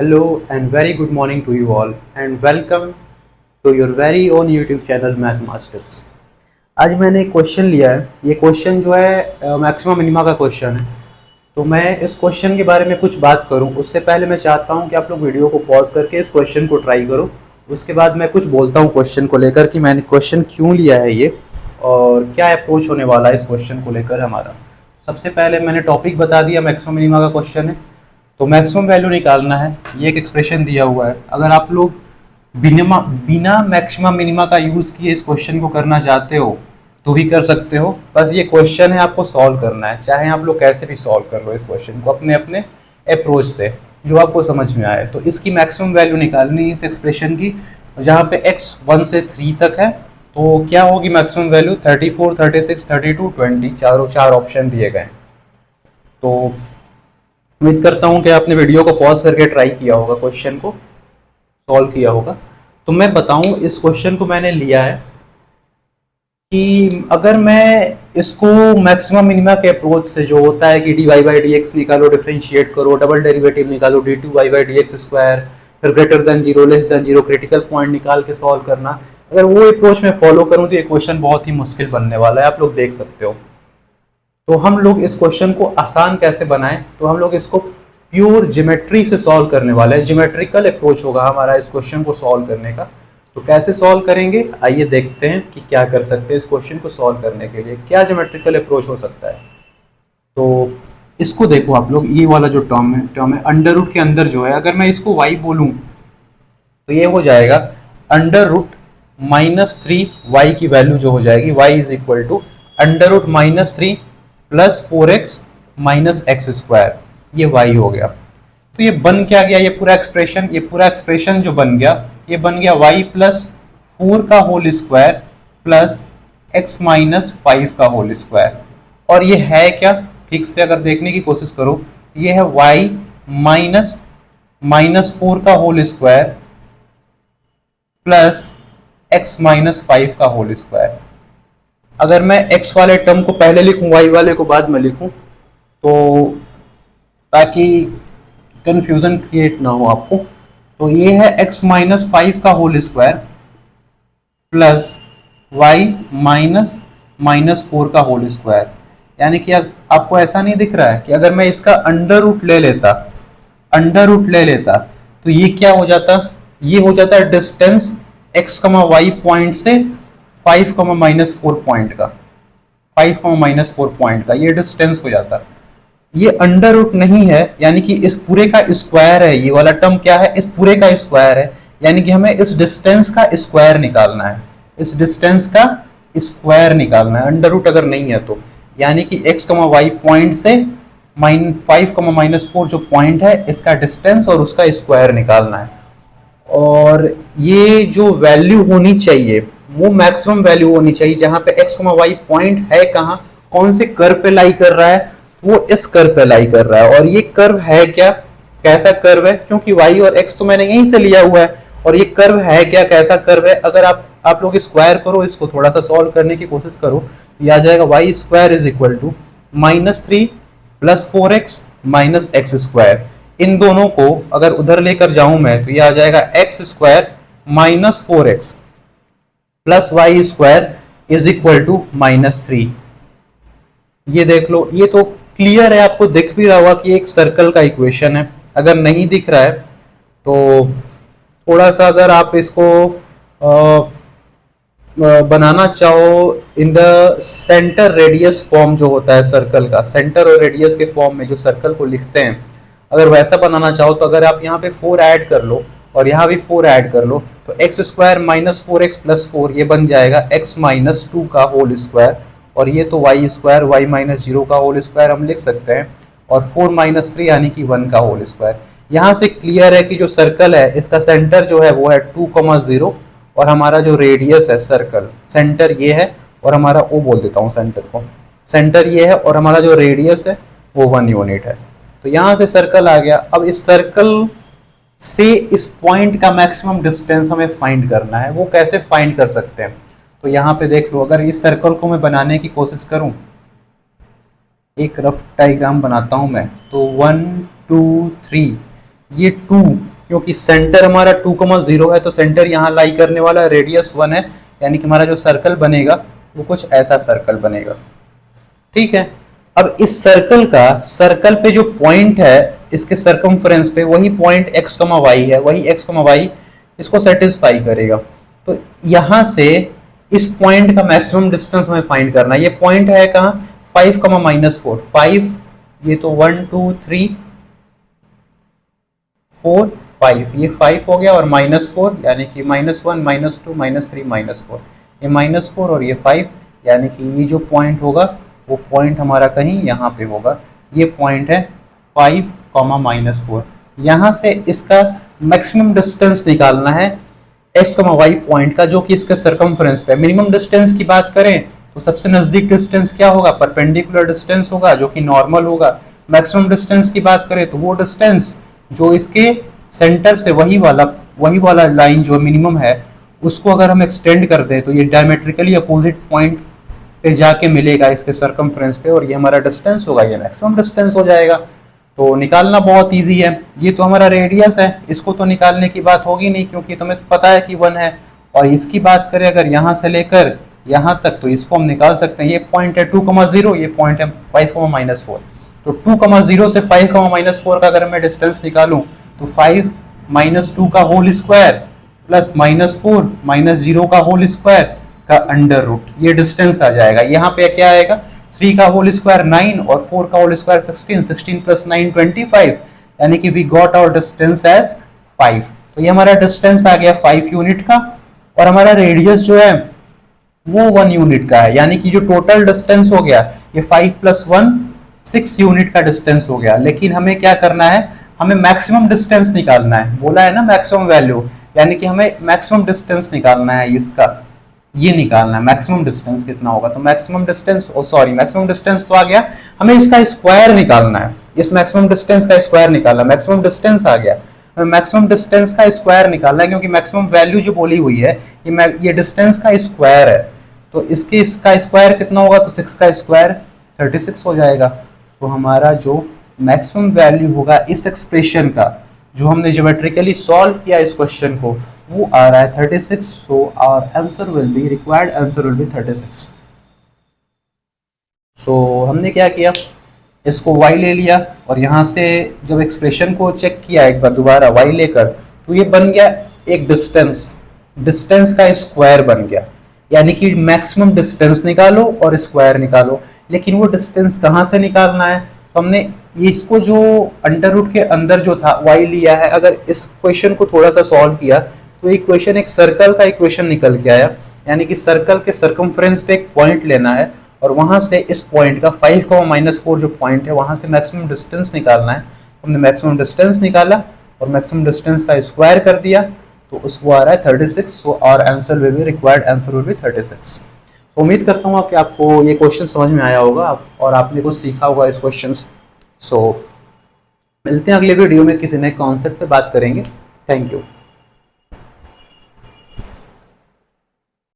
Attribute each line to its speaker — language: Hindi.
Speaker 1: Hello and very good morning to you all and welcome to your very own YouTube channel Math Masters। आज मैंने एक क्वेश्चन लिया है। ये क्वेश्चन जो है मैक्सिमम मिनिमा का क्वेश्चन है। तो मैं इस क्वेश्चन के बारे में कुछ बात करूं उससे पहले मैं चाहता हूं कि आप लोग वीडियो को पॉज करके इस क्वेश्चन को ट्राई करो। उसके बाद मैं कुछ बोलता हूं क्वेश्चन को लेकर कि मैंने क्वेश्चन क्यों लिया है ये और क्या अप्रोच होने वाला है इस क्वेश्चन को लेकर हमारा। सबसे पहले मैंने टॉपिक बता दिया, मैक्सिमम मिनिमा का क्वेश्चन है तो मैक्सिमम वैल्यू निकालना है। ये एक एक्सप्रेशन दिया हुआ है। अगर आप लोग बिना मैक्सिमम मिनिमा का यूज़ किए इस क्वेश्चन को करना चाहते हो तो भी कर सकते हो। बस ये क्वेश्चन है, आपको सॉल्व करना है, चाहे आप लोग कैसे भी सॉल्व कर लो इस क्वेश्चन को अपने अपने अप्रोच से जो आपको समझ में आए। तो इसकी मैक्सिमम वैल्यू निकालनी है इस एक्सप्रेशन की, जहाँ पे x 1 से 3 तक है। तो क्या होगी मैक्सिमम वैल्यू? 34, 36, 32, 20, चारों चार ऑप्शन दिए गए। तो उम्मीद करता हूँ कि आपने वीडियो को पॉज करके ट्राई किया होगा, क्वेश्चन को सॉल्व किया होगा। तो मैं बताऊँ, इस क्वेश्चन को मैंने लिया है कि अगर मैं इसको मैक्सिमम मिनिमा के अप्रोच से जो होता है कि d y by d x निकालो, डिफरेंशिएट करो, डबल डेरिवेटिव निकालो, d two y by d x square, फिर greater than zero less than zero critical point निकाल के सॉल्व करना, अगर वो अप्रोच में फॉलो करूँ तो ये क्वेश्चन बहुत ही मुश्किल बनने वाला है, आप लोग देख सकते हो। तो हम लोग इस क्वेश्चन को आसान कैसे बनाएं, तो हम लोग इसको प्योर ज्योमेट्री से सॉल्व करने वाले हैं। ज्योमेट्रिकल अप्रोच होगा हमारा इस क्वेश्चन को सॉल्व करने का। तो कैसे सॉल्व करेंगे, आइए देखते हैं कि क्या कर सकते हैं इस क्वेश्चन को सॉल्व करने के लिए, क्या ज्योमेट्रिकल अप्रोच हो सकता है। तो इसको देखो आप लोग, ये वाला जो टर्म है अंडर रूट के अंदर जो है, अगर मैं इसको y बोलूं तो ये हो जाएगा अंडर रूट -3y की वैल्यू जो हो जाएगी y is equal to under root -3 plus 4x minus x square, ये y हो गया। तो ये बन क्या गया, ये पूरा एक्सप्रेशन जो बन गया, ये बन गया y प्लस 4 का whole square plus x minus 5 का होल स्क्वायर। और ये है क्या, ठीक से अगर देखने की कोशिश करो, ये है y माइनस 4 का whole square plus x minus 5 का होल स्क्वायर। अगर मैं x वाले टर्म को पहले लिखूं, y वाले को बाद में लिखूं, तो ताकि कंफ्यूजन क्रिएट ना हो आपको, तो ये है x माइनस 5 का whole square plus y minus 4 का होल स्क्वायर। यानी कि आपको ऐसा नहीं दिख रहा है कि अगर मैं इसका अंडर रूट ले लेता तो ये क्या हो जाता, ये हो जाता है डिस्टेंस x, y पॉइंट से 5, -4 पॉइंट का, 5, -4 पॉइंट का ये डिस्टेंस हो जाता। ये अंडर रूट नहीं है, यानी कि इस पूरे का स्क्वायर है। ये वाला टर्म क्या है, इस पूरे का स्क्वायर है, यानी कि हमें इस डिस्टेंस का स्क्वायर निकालना है, इस डिस्टेंस का स्क्वायर निकालना है, अंडर रूट अगर नहीं है तो। यानी कि x, y पॉइंट से 5, -4 जो पॉइंट है, इसका डिस्टेंस और उसका स्क्वायर निकालना है। और ये जो वैल्यू होनी चाहिए वो मैक्सिमम वैल्यू होनी चाहिए, जहां पे x, y पॉइंट है कहाँ, कौन से कर्व पे लाई कर रहा है, वो इस कर्व पे लाई कर रहा है। और ये कर्व है क्या, कैसा कर्व है, क्योंकि y और x तो मैंने यहीं से लिया हुआ है। और ये कर्व है क्या, कैसा कर्व है, अगर आप लोग स्क्वायर करो, इसको थोड़ा सा सॉल्व करने की कोशिश करो, तो ये आ जाएगा y square is equal to -3 plus 4x minus x square. इन दोनों को अगर उधर लेकर जाऊं मैं, तो ये आ जाएगा x square minus 4x plus y square is equal to -3। ये देख लो, ये तो क्लियर है, आपको दिख भी रहा होगा कि एक सर्कल का इक्वेशन है। अगर नहीं दिख रहा है तो थोड़ा सा अगर आप इसको बनाना चाहो in the centre radius form जो होता है सर्कल का, सेंटर और रेडियस के फॉर्म में जो सर्कल को लिखते हैं, अगर वैसा बनाना चाहो तो अगर आप यहाँ पे 4 ऐड कर लो और यहाँ भी 4 ऐड कर लो, तो x square minus 4x plus 4 ये बन जाएगा x माइनस 2 का होल स्क्वायर। और ये तो y स्क्वायर y माइनस 0 का होल स्क्वायर हम लिख सकते हैं, और 4 माइनस 3 यानी कि 1 का होल स्क्वायर। यहाँ से क्लियर है कि जो सर्कल है इसका सेंटर जो है वो है 2,0, और हमारा जो रेडियस है सर्कल, सेंटर ये है, और हमारा ओ बोल देता हूँ सेंटर को, सेंटर ये है, और हमारा जो रेडियस है वो 1 यूनिट है। तो यहाँ से सर्कल आ गया। अब इस सर्कल से इस पॉइंट का मैक्सिमम डिस्टेंस हमें फाइंड करना है। वो कैसे फाइंड कर सकते हैं, तो यहाँ पे देख लो, अगर इस सर्कल को मैं बनाने की कोशिश करूँ, एक रफ डायग्राम बनाता हूँ मैं, तो 1 2 3, ये 2 क्योंकि सेंटर हमारा 2,0 है, तो सेंटर यहाँ लाई करने वाला, रेडियस 1 है, यानी कि हमारा जो सर्कल बनेगा वो कुछ ऐसा सर्कल बनेगा। ठीक है, अब इस सर्कल पे जो पॉइंट है इसके सरकमफ्रेंस पे, वही पॉइंट x, y है, वही x, y इसको सेटिस्फाई करेगा। तो यहां से इस पॉइंट का मैक्सिमम डिस्टेंस हमें फाइंड करना है। ये पॉइंट है कहाँ, 5, -4, 5, ये तो 1 2 3 4 5, ये 5 हो गया, और -4 यानी कि -1 -2 -3 -4, ये -4 और ये 5, यानी कि ये जो पॉइंट होगा वो पॉइंट हमारा कहीं यहाँ पे होगा। ये पॉइंट है 5, -4। यहाँ से इसका मैक्सिमम डिस्टेंस निकालना है x, y पॉइंट का, जो कि इसके सरकमफ्रेंस पे। मिनिमम डिस्टेंस की बात करें तो सबसे नजदीक डिस्टेंस क्या होगा, परपेंडिकुलर डिस्टेंस होगा, जो कि नॉर्मल होगा। मैक्सिमम डिस्टेंस की बात करें तो वो डिस्टेंस जो इसके सेंटर से वही वाला लाइन जो मिनिमम है, उसको अगर हम एक्सटेंड कर दें तो ये डायमेट्रिकली अपोजिट पॉइंट पे जाके मिलेगा इसके सरकमफ्रेंस पे, और ये हमारा डिस्टेंस होगा, ये मैक्सिमम डिस्टेंस हो जाएगा। तो निकालना बहुत इजी है। ये तो हमारा रेडियस है, इसको तो निकालने की बात होगी नहीं, क्योंकि तुम्हें तो पता है कि 1 है। और इसकी बात करें अगर यहाँ से लेकर यहाँ तक, तो इसको हम निकाल सकते हैं। ये पॉइंट है 2,0, ये पॉइंट है 5, -4। तो 2,0 से 5, -4 का अगर मैं डिस्टेंस निकालूं तो 5 - 2 का होल स्क्वायर प्लस -4 -0 का होल स्क्वायर का अंडर रूट, ये डिस्टेंस आ जाएगा। यहाँ पे क्या आएगा, 3 का होल स्क्वायर 9 और 4 का होल स्क्वायर 16, 16 + 9 25, यानी कि we got our distance as 5। तो ये हमारा डिस्टेंस आ गया 5 यूनिट का, और हमारा रेडियस जो है वो 1 यूनिट का है, यानी कि जो टोटल डिस्टेंस हो गया ये 5 + 1 6 यूनिट का डिस्टेंस हो गया। लेकिन हमें क्या करना है, हमें मैक्सिमम डिस्टेंस निकालना है। बोला है ना मैक्सिमम वैल्यू, यानी कि हमें मैक्सिमम डिस्टेंस निकालना है इसका, ये निकालना है मैक्सिमम डिस्टेंस कितना होगा। तो मैक्सिमम डिस्टेंस, मैक्सिमम डिस्टेंस तो आ गया, हमें इसका स्क्वायर निकालना है। इस मैक्सिमम डिस्टेंस का स्क्वायर निकालना, मैक्सिमम डिस्टेंस आ गया, हमें मैक्सिमम डिस्टेंस का स्क्वायर निकालना है, क्योंकि मैक्सिमम वैल्यू जो बोली हुई है ये डिस्टेंस का स्क्वायर है। तो इसका स्क्वायर कितना होगा, तो 6 का स्क्वायर 36 हो जाएगा। तो हमारा जो मैक्सिमम वैल्यू होगा इस एक्सप्रेशन का, जो हमने ज्योमेट्रिकली सॉल्व किया इस क्वेश्चन को, वो आ रहा है 36। So our answer will be, required answer will be 36। So हमने क्या किया, इसको y ले लिया, और यहाँ से जब एक्सप्रेशन को चेक किया एक बार दोबारा y लेकर, तो ये बन गया एक डिस्टेंस का स्क्वायर बन गया। यानी कि मैक्सिमम डिस्टेंस निकालो और स्क्वायर निकालो। लेकिन वो डिस्टेंस कहाँ से निकालना है, तो हमने इसको जो अंडर रूट के अंदर जो था y लिया है। अगर इस क्वेश्चन को थोड़ा सा सॉल्व किया तो इक्वेशन एक सर्कल का इक्वेशन निकल के आया, यानी कि सर्कल के सरकमफ्रेंस पे एक पॉइंट लेना है, और वहां से इस पॉइंट का 5, -4 जो पॉइंट है वहां से मैक्सिमम डिस्टेंस निकालना है। हमने मैक्सिमम डिस्टेंस निकाला और मैक्सिमम डिस्टेंस का स्क्वायर कर दिया, तो उसको आ रहा है 36। So our answer will be, required answer will be 36। तो उम्मीद करता हूँ कि आपको ये क्वेश्चन समझ में आया होगा और आपने कुछ सीखा होगा इस क्वेश्चन। सो मिलते हैं अगले वीडियो में, किसी नए कॉन्सेप्ट पे बात करेंगे। Thank you.